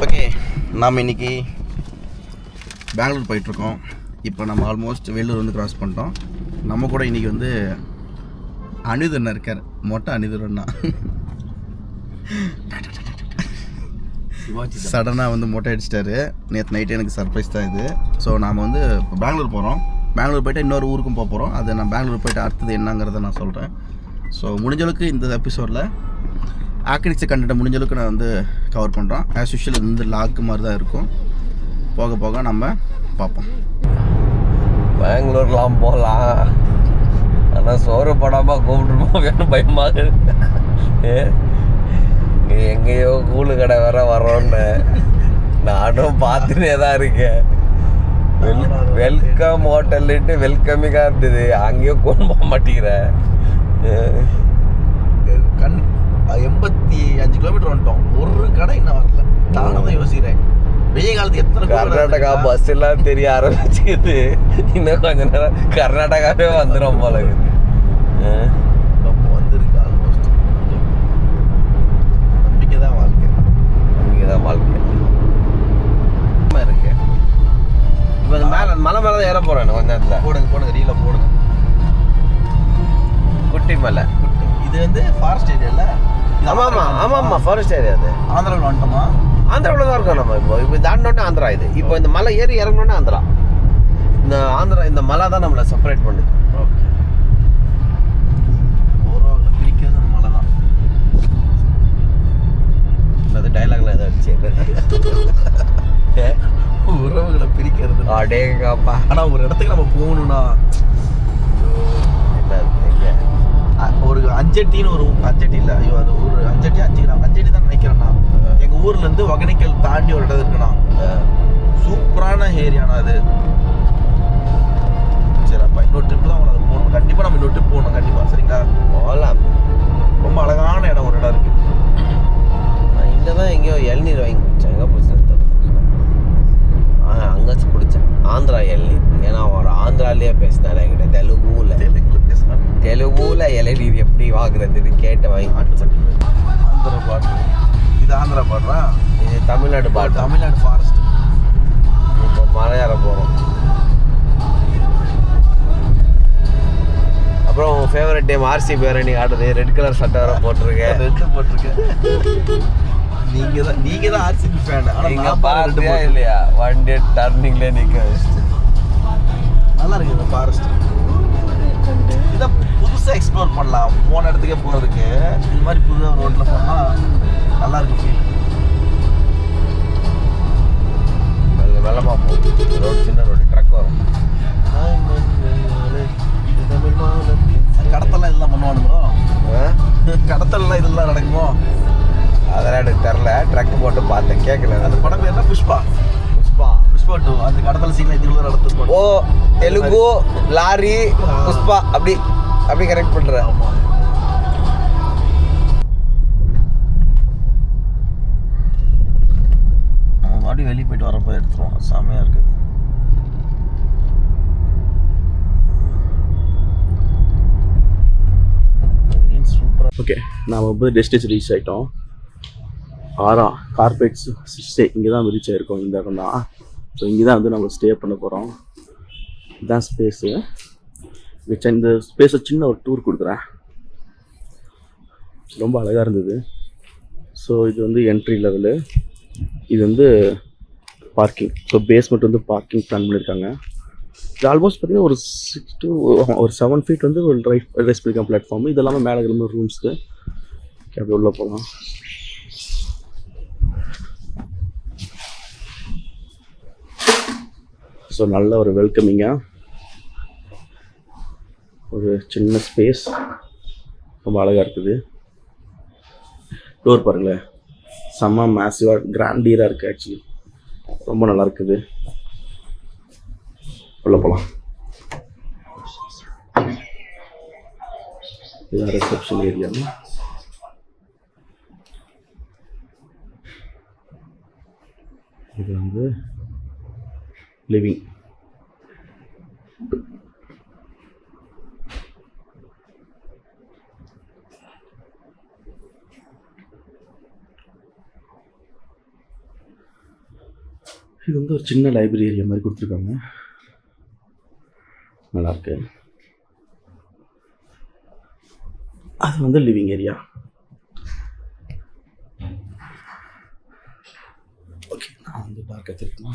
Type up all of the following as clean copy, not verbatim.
Okay, நாம் இன்றைக்கி பெங்களூர் போயிட்டுருக்கோம். இப்போ நம்ம ஆல்மோஸ்ட் வேலூர் வந்து கிராஸ் பண்ணிட்டோம். நம்ம கூட இன்றைக்கி வந்து அனிருத் இருக்கார். மொட்டை அனிருத் அண்ணா சடனாக வந்து மொட்டை அடிச்சிட்டாரு. நேற்று நைட்டு எனக்கு சர்ப்ரைஸ் தான் இது. ஸோ நாம் வந்து இப்போ பெங்களூர் போகிறோம். பெங்களூர் போய்ட்டு இன்னொரு ஊருக்கும் போகிறோம். அது நான் பெங்களூர் போய்ட்டு அடுத்தது என்னங்கிறத நான் சொல்கிறேன். ஸோ முடிஞ்சளவுக்கு இந்த எபிசோடில் ஆக்டிவிட்டிஸ் கண்டென்ட் முடிஞ்சளவுக்கு நான் வந்து கவர் பண்ணுறோம். ஆஸ் யூஷுவல் இந்த லாக் மாதிரி தான் இருக்கும். போக போக நம்ம பார்ப்போம். பெங்களூர்லாம் போகலாம், ஆனால் சோறு போடாமல் கூப்பிட்டுருப்போம் பயமாக. எங்கேயோ கூழு கடை வேற வரோன்னு நானும் பார்த்துட்டே தான் இருக்கேன். வெல்கம் ஹோட்டல்லிட்டு வெல்கமிங்காக இருந்தது, அங்கேயும் கொண்டு போக மாட்டேங்கிறேன். 85 கிலோமீட்டர் வந்துட்டோம், ஒரு கடை இன்னும் வரல. நானும் தான் யோசிக்கிறேன், வெய்ய காலத்து எத்தனை கர்நாடகா பஸ் எல்லாம் தெரிய ஆரம்பிச்சுக்குது. இன்னும் கொஞ்ச நேரம் கர்நாடகாவே வந்துடும் போல இருக்குது. வந்துருக்கு ஆல்மோஸ்ட். நம்பிக்கை தான் வாழ்க்கை, நம்பிக்கை தான் வாழ்க்கை இருக்கு. இப்போ அது மேலே மலை மேலே தான் ஏற போகிறேன் கொஞ்ச நேரத்தில். போடுங்க ரீல போடுங்க. குட்டி மலை, இது வந்து ஃபாரஸ்ட் ஏரியால. ஆமாம் ஃபாரஸ்ட் ஏரியா. அது ஆந்திராவில் வந்துட்டோமா? ஆந்திராவில் தான் இருக்கோம் நம்ம. இப்போ தாண்டினோடனே ஆந்திரா. இப்போ இந்த மலை ஏறி இறங்கினோடனே ஆந்திரா. இந்த ஆந்திரா இந்த மலை தான் நம்மளை செப்பரேட் பண்ணுது. ஓகே, ஓவரால் பிரிக்கிறது அந்த மலை தான். அது டைலாக்ல ஏதோ அடிச்சு உறவுகளை பிரிக்கிறது. அடேங்கப்பா. ஆனால் ஒரு இடத்துக்கு நம்ம போகணும்னா ஒரு அஞ்சட்டின்னு ஒரு அஞ்சட்டி இல்லை, ஐயோ அது ஒரு அஞ்சட்டி தான் நினைக்கிறேன்னா. எங்கள் ஊர்லேருந்து ஒகேனக்கல் தாண்டி ஒரு இடம் இருக்குண்ணா. சூப்பரான ஏரியாண்ணா அது. சரி, அப்போ இன்னொரு ட்ரிப் தான் அது போகணும். கண்டிப்பாக நம்ம இன்னொரு ட்ரிப் போகணும் கண்டிப்பாக. சரிங்களா, போகலாம். ரொம்ப அழகான இடம், ஒரு இடம் இருக்குது. இங்கே தான் எங்கேயோ இளநீர் வாங்கி குடித்தேன். எங்கே பிடிச்சேன் அங்கே குடித்தேன். ஆந்திரா இளநீர். ஏன்னா அவர் ஆந்திராலேயே பேசினார் என்கிட்ட. தெலுங்குல இளநீர் எப்படி வாங்குறதுன்னு கேட்டு வாங்கி குடிச்சேன். ஆந்திரா பாட்டு, இது ஆந்திரா பாடுறா, இது தமிழ்நாடு பாட்டு. தமிழ்நாடு ஃபாரஸ்ட். இப்போ மலையாற போகிறோம். அப்புறம் உன் ஃபேவரட் டீம் ஆர்சி பேர் நீ ஆடுறது. ரெட் கலர் சட்டை வேற போட்டிருக்கேன். நீங்க தான் ஆர்சிபி ஃபேன். ஆனா நீங்க பார்த்தியா இல்லையா? ஒன் டே டர்னிங்ல நிக்க வச்சிட்டு நல்லா இருக்கு இந்த ஃபாரஸ்ட். இத புதுசா எக்ஸ்ப்ளோர் பண்ணலாம். போன இடத்துக்கே போறதுக்கு இந்த மாதிரி புது ரோட்ல போனா நல்லா இருக்கு ஃபீல். வெள்ளமா போகும் ரோடு, சின்ன ரோடு, ட்ரக் வரும். கடத்தெல்லாம் இதெல்லாம் பண்ணுவானுங்களோ? கடத்தல்லாம் இதெல்லாம் நடக்குமோ? அதெல்லாம் எனக்கு தெரில. ட்ரக் போட்டு பார்த்தேன், கேட்கல. அந்த படம் பேர் என்ன? புஷ்பா 2. அந்த கடத்தல் சீன்ல இதுல நடத்துது. ஓ, தெலுங்கு லாரி புஷ்பா அப்படி கரெக்ட் பண்ற. நம்ம மறுபடியும் வெளியே போயிட்டு வரப்போ எடுத்துருவோம். செமையா இருக்குது. ஓகே, நாம் இப்போ டெஸ்டினேஷன் ரீச் ஆகிட்டோம். கார்பெட்ஸ் ஸ்டே இங்கே தான் ரீச் ஆகிருக்கோம். இந்த இடம் தான். ஸோ இங்கே தான் வந்து நம்ம ஸ்டே பண்ண போகிறோம். இதுதான் ஸ்பேஸு. இந்த ஸ்பேஸை சின்ன ஒரு டூர் கொடுக்குறேன். ரொம்ப அழகாக இருந்தது. ஸோ இது வந்து என்ட்ரி லெவலு, இது வந்து பார்க்கிங். ஸோ பேஸ்மெண்ட் வந்து பார்க்கிங் பிளான் பண்ணியிருக்காங்க. இது ஆல்மோஸ்ட் பார்த்திங்கன்னா ஒரு 7 ஃபீட் வந்து ஒரு ரைஸ் பண்ணிக்கலாம் பிளாட்ஃபார்மு. இது எல்லாமே மேலே கிளம்ப ரூம்ஸுக்கு. அப்படி உள்ளே போகலாம். ஸோ நல்ல ஒரு வெல்கமிங்காக ஒரு சின்ன ஸ்பேஸ், ரொம்ப அழகாக இருக்குது. டோர் பாருங்களேன், செம்ம மேசிவாக கிராண்டியராக இருக்குது. ஆக்சுவலி ரொம்ப நல்லா இருக்குது. உள்ள போகலாம். இதுதான் ரிசப்ஷன் ஏரியா. இது வந்து லிவிங். இது வந்து ஒரு சின்ன லைப்ரரி ஏரியா மாதிரி கொடுத்துருக்காங்க, நல்லாயிருக்கு. அது வந்து லிவிங் ஏரியா. ஓகே, நான் வந்து பார்க்க தெரியுமா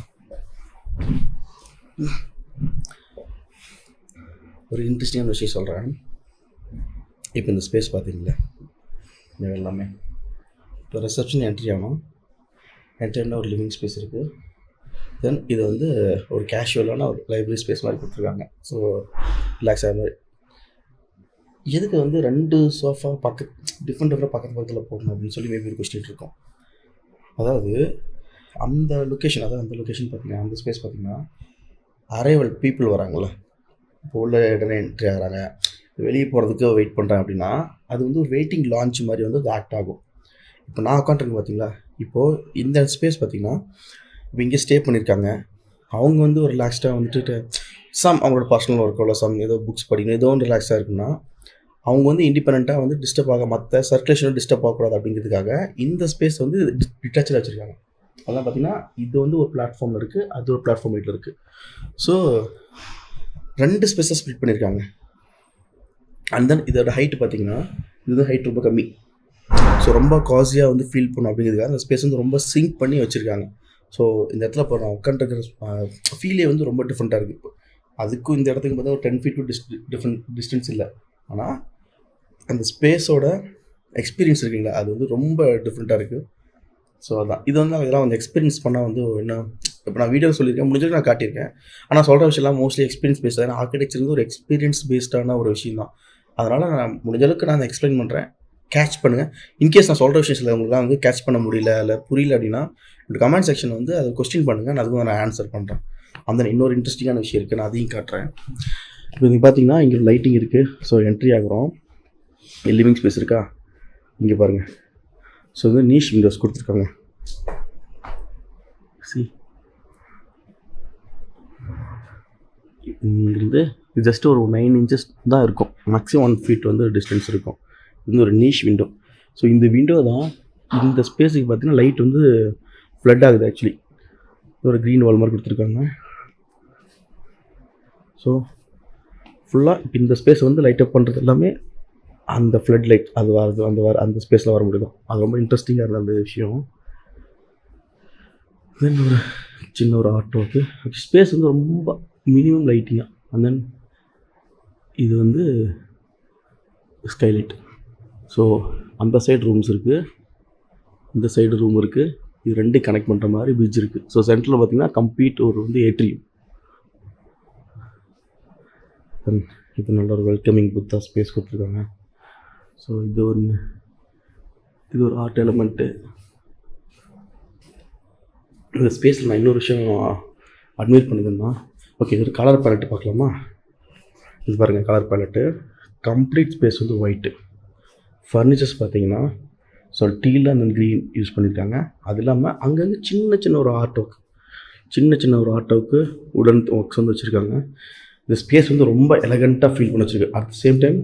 ஒரு இன்ட்ரெஸ்டிங்கான விஷயம் சொல்கிறேன். இப்போ இந்த ஸ்பேஸ் பார்த்தீங்களா, இந்த எல்லாமே இப்போ ரிசப்ஷன் என்ட்ரி ஆகணும். என்ட்ரியில் ஒரு லிவிங் ஸ்பேஸ் இருக்குது. தென் இது வந்து ஒரு கேஷுவலான ஒரு லைப்ரரி ஸ்பேஸ் மாதிரி கொடுத்துருக்காங்க. ஸோ ரிலாக்ஸ் ஆகிற மாதிரி. எதுக்கு வந்து 2 சோஃபா டிஃப்ரெண்ட் பக்கத்தில் போகணும் அப்படின்னு சொல்லி மேபி ஒரு கொஸ்டின் இருக்கும். அதாவது அந்த லொக்கேஷன் பார்த்தீங்கன்னா, அந்த ஸ்பேஸ் பார்த்தீங்கன்னா அரைவல் பீப்புள் வராங்களே, இப்போ உள்ள இடம் என்ட்ரி ஆகிறாங்க, வெளியே போகிறதுக்கு வெயிட் பண்ணுறேன் அப்படின்னா, அது வந்து ஒரு வெயிட்டிங் லான்ச் மாதிரி வந்து அது ஆக்ட் ஆகும். இப்போ நான் உட்காந்துருக்கு பார்த்தீங்களா, இப்போது இந்த ஸ்பேஸ் பார்த்தீங்கன்னா, இப்போ இங்கே ஸ்டே பண்ணியிருக்காங்க. அவங்க வந்து ஒரு ரிலாக்ஸ்டாக வந்துட்டு அவங்களோட பர்சனல் ஒர்க்கோ இல்லை ஏதோ புக்ஸ் படிக்கணும், ஏதோ ஒன்று ரிலாக்ஸாக இருக்குன்னா, அவங்க வந்து இண்டிபெண்ட்டாக வந்து டிஸ்டர்ப் மற்ற சர்க்குலேஷனும் டிஸ்டர்ப் ஆகக்கூடாது அப்படிங்கிறதுக்காக இந்த ஸ்பேஸ் வந்து டிட்டாச்சாக வச்சுருக்காங்க. அதெல்லாம் பார்த்தீங்கன்னா இது வந்து ஒரு பிளாட்ஃபார்மில் இருக்குது, அது ஒரு பிளாட்ஃபார்ம் வீட்டில் இருக்குது. ஸோ 2 ஸ்பேஸை ஸ்ப்ளிட் பண்ணியிருக்காங்க. அண்ட் தென் இதோட ஹைட்டு பார்த்தீங்கன்னா, இது ஹைட் ரொம்ப கம்மி. ஸோ ரொம்ப காஸியாக வந்து ஃபீல் பண்ணும் அப்படிங்கிறதுக்காக அந்த ஸ்பேஸ் வந்து ரொம்ப சிங்க் பண்ணி வச்சுருக்காங்க. ஸோ இந்த இடத்துல இப்போ நான் உட்காந்துருக்கிற ஃபீலே வந்து ரொம்ப டிஃப்ரெண்ட்டாக இருக்குது. இப்போ அதுக்கும் இந்த இடத்துக்கு பார்த்தா ஒரு 10 feet டிஃப்ரெண்ட் டிஸ்டன்ஸ் இல்லை. ஆனால் அந்த ஸ்பேஸோட எக்ஸ்பீரியன்ஸ் இருக்குங்களா, அது வந்து ரொம்ப டிஃப்ரெண்ட்டாக இருக்குது. ஸோ அதான் இது வந்து இதெல்லாம் வந்து எக்ஸ்பீரியன்ஸ் பண்ணால் வந்து என்ன, இப்போ நான் வீடியோ சொல்லியிருக்கேன், முடிஞ்சது நான் காட்டியிருக்கேன். ஆனால் சொல்கிற விஷயம்லாம் மோஸ்ட்லி எக்ஸ்பீரியன்ஸ் பேஸ்டாக. ஏன்னா ஆர்கிடெக்சர் வந்து ஒரு எக்ஸ்பீரியன்ஸ் பேஸ்டான ஒரு விஷயம் தான். அதனால் நான் முடிஞ்சளவுக்கு நான் எக்ஸ்பிளைன் பண்ணுறேன், கேட்ச் பண்ணுங்கள். இன்கேஸ் நான் சொல்கிற விஷயம் சில உங்களுக்குலாம் வந்து கேட்ச் பண்ண முடியல இல்லை புரியல அப்படின்னா என்னோட கமெண்ட் செக்ஷன் வந்து அதை கொஸ்டின் பண்ணுங்கள், நான் அதுக்கு நான் ஆன்சர் பண்ணுறேன். அந்த இன்னொரு இன்ட்ரெஸ்டிங்கான விஷயம் இருக்குது, நான் அதையும் காட்டுறேன். இப்போ நீங்கள் பார்த்தீங்கன்னா இங்கே லைட்டிங் இருக்குது. ஸோ என்ட்ரி ஆகிறோம், லிவிங் ஸ்பேஸ் இருக்கா, இங்கே பாருங்கள். ஸோ வந்து நீஷ் விண்டோஸ் கொடுத்துருக்காங்க. இங்கிருந்து ஜஸ்ட் ஒரு 9 inches தான் இருக்கும், மேக்ஸிமம் 1 feet வந்து டிஸ்டன்ஸ் இருக்கும். இது ஒரு நீஷ் விண்டோ. ஸோ இந்த விண்டோ தான் இந்த ஸ்பேஸுக்கு பார்த்தீங்கன்னா லைட் வந்து ஃப்ளட் ஆகுது. ஆக்சுவலி ஒரு க்ரீன் வால் மாதிரி கொடுத்துருக்காங்க. ஸோ ஃபுல்லாக இப்போ இந்த ஸ்பேஸ் வந்து லைட் அப் பண்ணுறது எல்லாமே அந்த ஃப்ளட் லைட் அது வருது, அந்த ஸ்பேஸில் வர முடியும். அது ரொம்ப இன்ட்ரெஸ்டிங்காக இருந்த அந்த விஷயம். தென் ஒரு சின்ன ஒரு ஆர்ட் ஸ்பேஸ் வந்து ரொம்ப மினிமம் லைட்டிங்காக. அண்ட் தென் இது வந்து ஸ்கைலைட். ஸோ அந்த சைடு ரூம்ஸ் இருக்குது, இந்த சைடு ரூம் இருக்குது. இது 2 கனெக்ட் பண்ணுற மாதிரி பிரிட்ஜ் இருக்குது. ஸோ சென்டரில் பார்த்தீங்கன்னா கம்ப்ளீட் ஒரு வந்து ஏட்ரியம். இது நல்ல ஒரு வெல்கமிங் புத்தா ஸ்பேஸ் கொடுத்துருக்காங்க. ஸோ இது ஒரு ஆர்ட் எலமெண்ட்டு. இந்த ஸ்பேஸில் நான் இன்னொரு விஷயம் அட்மைர் பண்ணியிருந்தேன்னா, ஓகே இது ஒரு கலர் பேலட்டு பார்க்கலாமா. இது பாருங்கள், கலர் பேலட்டு. கம்ப்ளீட் ஸ்பேஸ் வந்து ஒயிட்டு. ஃபர்னிச்சர்ஸ் பார்த்தீங்கன்னா so deal and green use பண்ணியிருக்காங்க. அது இல்லாமல் அங்கங்கே சின்ன ஒரு ஆர்ட் ஒர்க்கு உடன் ஒர்க்ஸ் வந்து வச்சுருக்காங்க. இந்த ஸ்பேஸ் வந்து ரொம்ப எலகண்ட்டாக ஃபீல் பண்ண வச்சுருக்கு. At the same time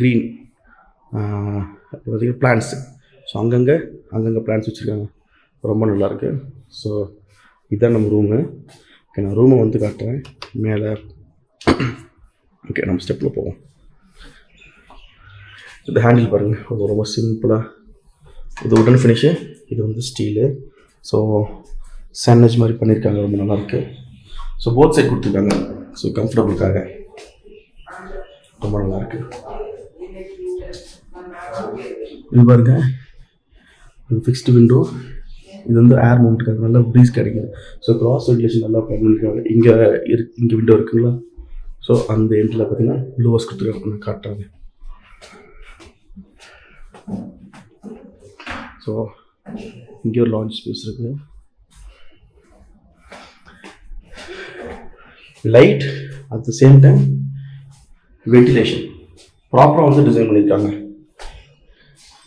green பார்த்திங்கன்னா பிளான்ட்ஸு. ஸோ அங்கங்கே பிளான்ட்ஸ் வச்சுருக்காங்க, ரொம்ப நல்லாயிருக்கு. ஸோ இதுதான் நம்ம ரூமு. ஓகே, நான் ரூமை வந்து காட்டுறேன் மேலே. ஓகே, நம்ம ஸ்டெப்பில் போவோம். இந்த ஹேண்டில் பாருங்கள், ரொம்ப சிம்பிளாக. இது உடன் ஃபினிஷு, இது வந்து ஸ்டீலு. ஸோ சாண்ட்விச் மாதிரி பண்ணியிருக்காங்க, ரொம்ப நல்லாயிருக்கு. ஸோ போத் சைட் கொடுத்துருக்காங்க. ஸோ கம்ஃபர்டபுளுக்காக ரொம்ப நல்லாயிருக்கு. இது பாருங்க, இது ஃபிக்ஸ்டு விண்டோ. இது வந்து ஏர் மவுண்ட்டுக்காக நல்லா ப்ரீஸ் கிடைக்குது. ஸோ கிராஸ் வென்டிலேஷன் நல்லா பண்ணியிருக்காங்க. இங்கே விண்டோ இருக்குங்களா. ஸோ அந்த எண்டில் பார்த்தீங்கன்னா லோவர்ஸ் கொடுத்துருக்காங்க, நான் காட்டுறாங்க. ஸோ இங்கே ஒரு லான்ச் ஸ்பேஸ் இருக்குது. Light at the same time ventilation ப்ராப்பராக வந்து டிசைன் பண்ணியிருக்காங்க.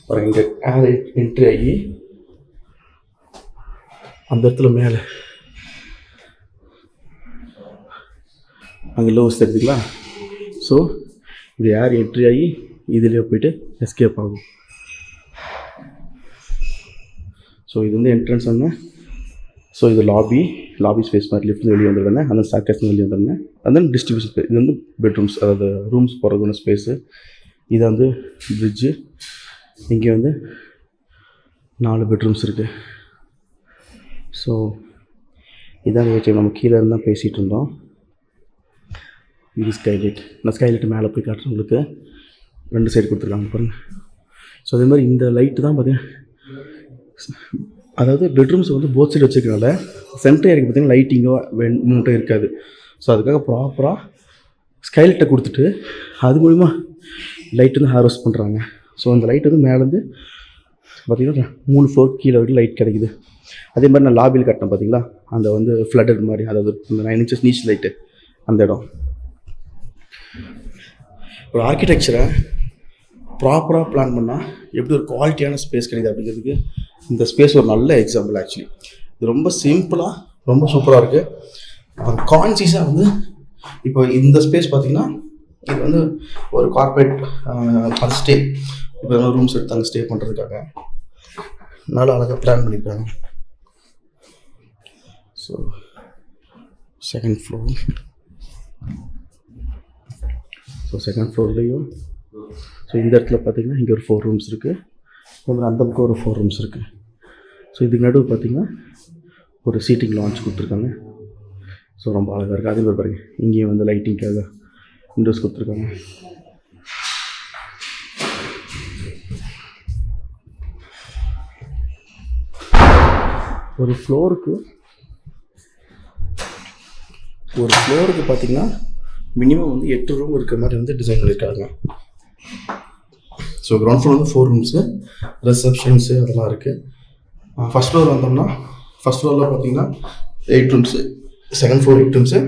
பாருங்க, இங்கே ஏர் என்ட்ரி ஆகி அந்த இடத்துல மேலே அங்கே லோவர்ஸ் தெரிஞ்சுக்கலாம். ஸோ இது ஏர் என்ட்ரி ஆகி இதுலேயே போய்ட்டு எஸ்கேப் ஆகும். ஸோ இது வந்து என்ட்ரன்ஸ் வந்து ஸோ இது லாபி ஸ்பேஸ் மாதிரி லிஃப்ட் வெளியே வந்துடுங்க, அந்த ஸ்டார்கேஸ் வெளியே வந்துடுங்க. அந்த டிஸ்ட்ரிபியூஷன் ஸ்பேஸ், இது வந்து பெட்ரூம்ஸ், அதாவது ரூம்ஸ் போகிறதுன்னு ஸ்பேஸு. இது வந்து ஃப்ரிட்ஜு. இங்கே வந்து 4 பெட்ரூம்ஸ் இருக்குது. ஸோ இதான் ஏடிஎம். நம்ம கீழே இருந்தால் பேசிகிட்டு இருந்தோம். இது ஸ்கைலைட். நான் ஸ்கைலைட்டு மேலே போய் காட்டுறேன் உங்களுக்கு. 2 சைடு கொடுத்துருக்காங்க பாருங்கள். ஸோ அதே மாதிரி இந்த லைட்டு தான் பார்த்தீங்கன்னா, அதாவது பெட்ரூம்ஸ் வந்து போத் சைடு வச்சுருக்கனால சென்டர் ஏரியா பார்த்தீங்கன்னா லைட்டிங்கோ மூட்டும் இருக்காது. ஸோ அதுக்காக ப்ராப்பராக ஸ்கைலைட்டை கொடுத்துட்டு அது மூலிமா லைட் வந்து ஹார்வெஸ்ட் பண்ணுறாங்க. ஸோ அந்த லைட் வந்து மேலேருந்து பார்த்திங்கன்னா 3 ஃப்ளோர் கீழே வரைக்கும் லைட் கிடைக்குது. அதே மாதிரி நான் லாபியில் கட்டினேன் பார்த்தீங்களா, அந்த வந்து ஃப்ளட்டட் மாதிரி, அதாவது இந்த 9 இன்ச்சஸ் நீச் லைட்டு அந்த இடம். ஒரு ஆர்கிடெக்சரை ப்ராப்பராக பிளான் பண்ணால் எப்படி ஒரு குவாலிட்டியான ஸ்பேஸ் கிடைக்குது அப்படிங்கிறதுக்கு இந்த ஸ்பேஸ் ஒரு நல்ல எக்ஸாம்பிள். ஆக்சுவலி இது ரொம்ப சிம்பிளாக ரொம்ப சூப்பராக இருக்குது. அது கான்சியஸாக வந்து இப்போ இந்த ஸ்பேஸ் பார்த்திங்கன்னா இது வந்து ஒரு கார்பரேட் அது ஸ்டே, இப்போ ரூம்ஸ் எடுத்து அங்கே ஸ்டே பண்ணுறதுக்காக நல்லா அழகாக பிளான் பண்ணியிருக்காங்க. So second floor. So second ஃப்ளோர்லேயும் ஸோ இந்த இடத்துல பார்த்திங்கன்னா இங்கே ஒரு 4 ரூம்ஸ் இருக்குது. அப்புறம் அந்த பக்கம் ஒரு 4 ரூம்ஸ் இருக்குது. ஸோ இதுக்கு நடுவு பார்த்திங்கன்னா ஒரு சீட்டிங் லான்ச் கொடுத்துருக்காங்க. ஸோ ரொம்ப அழகாக இருக்குது. அதே மாதிரி பாருங்கள், இங்கேயும் வந்து லைட்டிங்காக விண்டோஸ் கொடுத்துருக்காங்க. ஒரு ஃப்ளோருக்கு பார்த்திங்கன்னா மினிமம் வந்து 8 ரூம் இருக்கிற மாதிரி வந்து டிசைன் பண்ணியிருக்காங்க. ஸோ கிரவுண்ட் ஃப்ளோர் வந்து 4 ரூம்ஸு, ரிசப்ஷன்ஸு அதெல்லாம் இருக்குது. ஃபஸ்ட் ஃப்ளோர் வந்தோம்னா ஃபஸ்ட் ஃப்ளோரில் பார்த்திங்கன்னா 8 ரூம்ஸு, செகண்ட் ஃப்ளோர் 8 ரூம்ஸு.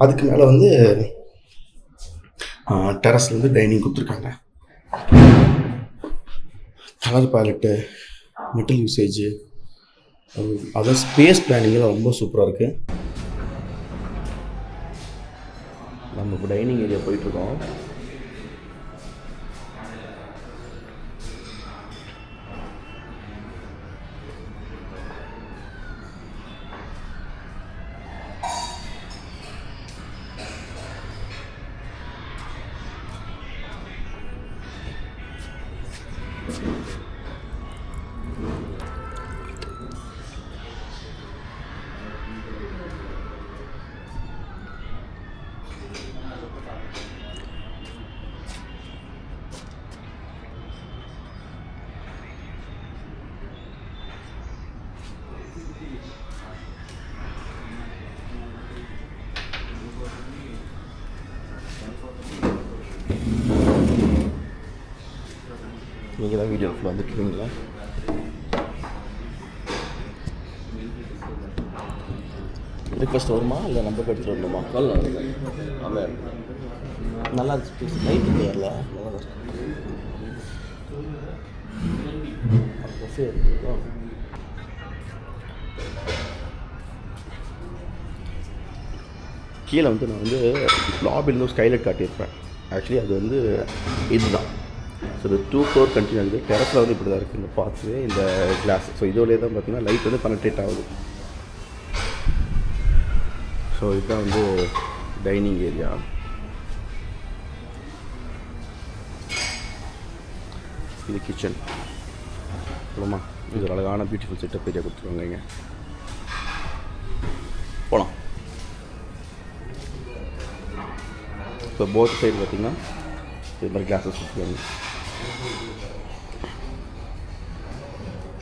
அதுக்கு மேலே வந்து டெரஸில் வந்து டைனிங் கொடுத்துருக்காங்க. கலர் பேலட்டு, மெட்டல் யூசேஜு, அதான் ஸ்பேஸ் பிளானிங்கெல்லாம் ரொம்ப சூப்பராக இருக்குது. நம்ம இப்போ டைனிங் ஏரியா போயிட்டுருக்கோம். நீங்கள் தான் வீடியோ ஃபுல்லாக வந்துட்டுருக்கீங்களா? பிரேக்ஃபாஸ்ட் வருமா இல்லை நம்ம எடுத்துகிட்டு வரணுமா? ஆமாம், நல்லா இருந்துச்சு. நைட் இல்லையா? நல்லா தான் இருக்கு. கீழே வந்து நான் வந்து லாபிலேருந்து ஸ்கைலைட் காட்டியிருப்பேன். ஆக்சுவலி அது வந்து இதுதான். ஸோ இது 2 ஃப்ளோர் கண்டினியூ ஆகுது. டெரஸில் வந்து இப்படி தான் இருக்குது இந்த பார்த்து இந்த கிளாஸ். ஸோ இதோடய தான் பார்த்திங்கன்னா லைட் வந்து பெனட்ரேட் ஆகுது. ஸோ இதுதான் வந்து டைனிங் ஏரியா. இது கிச்சன். போலாமா? இது ஒரு அழகான பியூட்டிஃபுல் செட்டப் ஏரியா கொடுத்துருவாங்க. இங்கே போகலாம். இப்போ போத் சைடு பார்த்திங்கன்னா இது மாதிரி கிளாஸஸ் கொடுத்துருவாங்க.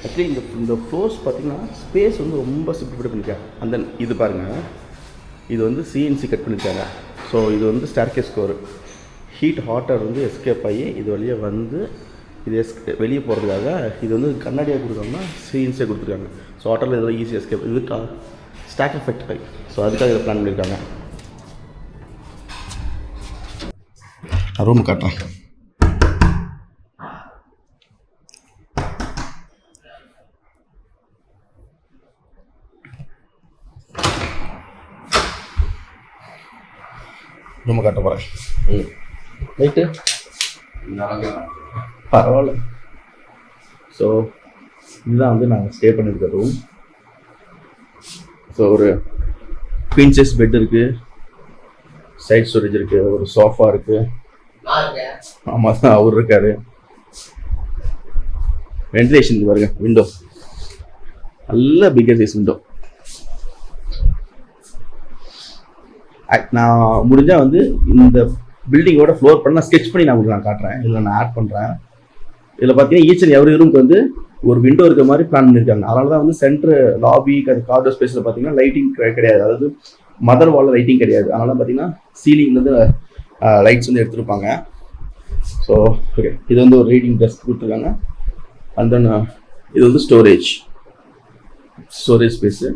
ஆக்சுவலி இந்த ஃப்ளோர்ஸ் பார்த்திங்கன்னா ஸ்பேஸ் வந்து ரொம்ப சிம்பிளிஃபை பண்ணியிருக்காங்க. அந்த இது பாருங்கள், இது வந்து சிஎன்சி கட் பண்ணியிருக்காங்க. ஸோ இது வந்து ஸ்டேர்கேஸ் ஸ்கோர். ஹீட் ஹாட்டர் வந்து எஸ்கேப் ஆகி இது வழியாக வந்து இது வெளியே போகிறதுக்காக இது வந்து கண்ணாடியாக கொடுக்காம சிஎன்சியாக கொடுத்துருக்காங்க. ஸோ ஹாட்டரில் இதெல்லாம் ஈஸியாக எஸ்கேப். இது ஸ்டாக் எஃபெக்ட் ஆகி ஸோ அதுக்காக இதை பிளான் பண்ணியிருக்காங்க. ரூம் காட்டுறேன். ரூமை காட்ட போகிறேன். ரைட்டு, பரவாயில்ல. ஸோ இதுதான் வந்து நாங்கள் ஸ்டே பண்ணியிருக்க ரூம். ஸோ ஒரு குவீன் சைஸ் பெட் இருக்குது, சைட் ஸ்டோரேஜ் இருக்குது, ஒரு சோஃபா இருக்குது. ஆமாம் தான் அவர் இருக்காரு. வென்டிலேஷன் பாருங்க, விண்டோ நல்ல பிக்கர் சைஸ் விண்டோ. நான் முடிஞ்சால் வந்து இந்த பில்டிங்கோட ஃப்ளோர் பண்ண ஸ்கெட்ச் பண்ணி நான் உங்களுக்கு காட்டுறேன். இதில் நான் ஆட் பண்ணுறேன். இதில் பார்த்தீங்கன்னா ஈச் அண்ட் எவ்ரி ரூமுக்கு வந்து ஒரு விண்டோ இருக்கிற மாதிரி பிளான் பண்ணியிருக்காங்க. அதனால தான் வந்து சென்ட்ரு லாபி கார்டர் ஸ்பேஸில் பார்த்தீங்கன்னா லைட்டிங் கிடையாது, அதாவது மதர் வாலில் லைட்டிங் கிடையாது. அதனால பார்த்தீங்கன்னா சீலிங்லேருந்து லைட்ஸ் வந்து எடுத்துருப்பாங்க. ஸோ ஓகே, இது வந்து ஒரு ரீடிங் டெஸ்க் கொடுத்துருக்காங்க. அண்ட் தென் இது வந்து ஸ்டோரேஜ் ஸ்பேஸு.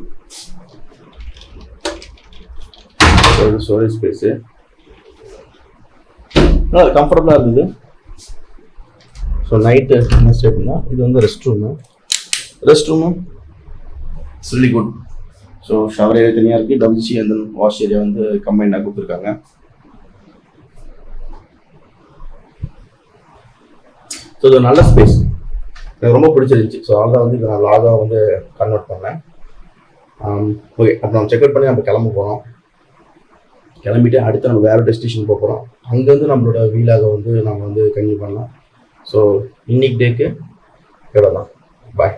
ஸ்டோரேஜ் ஸ்பேஸு நல்லா கம்ஃபர்டபுளாக இருந்தது. ஸோ நைட்டு என்ன ஸ்டே பண்ணால் இது வந்து ரெஸ்ட் ரூமும் it's really good. So shower area தனியாக இருக்குது, WC and then wash area வந்து கம்பைண்டாக கொடுத்துருக்காங்க. ஸோ இது நல்ல ஸ்பேஸ், எனக்கு ரொம்ப பிடிச்சிருந்துச்சு. ஸோ அதனால வந்து இதை நான் லாகாக வந்து கன்வெர்ட் பண்ணேன். ஓகே, அப்போ நம்ம செக்அவுட் பண்ணி நம்ம கிளம்ப போகிறோம். கிளம்பிட்டு அடுத்து நம்ம வேறு டெஸ்டினேஷன் போக போகிறோம். அங்கேருந்து நம்மளோட வீலாக வந்து நம்ம வந்து கன்டினியூ பண்ணலாம். ஸோ இன்னைக்கு டேக்கு இவ்வளோ தான். பாய்.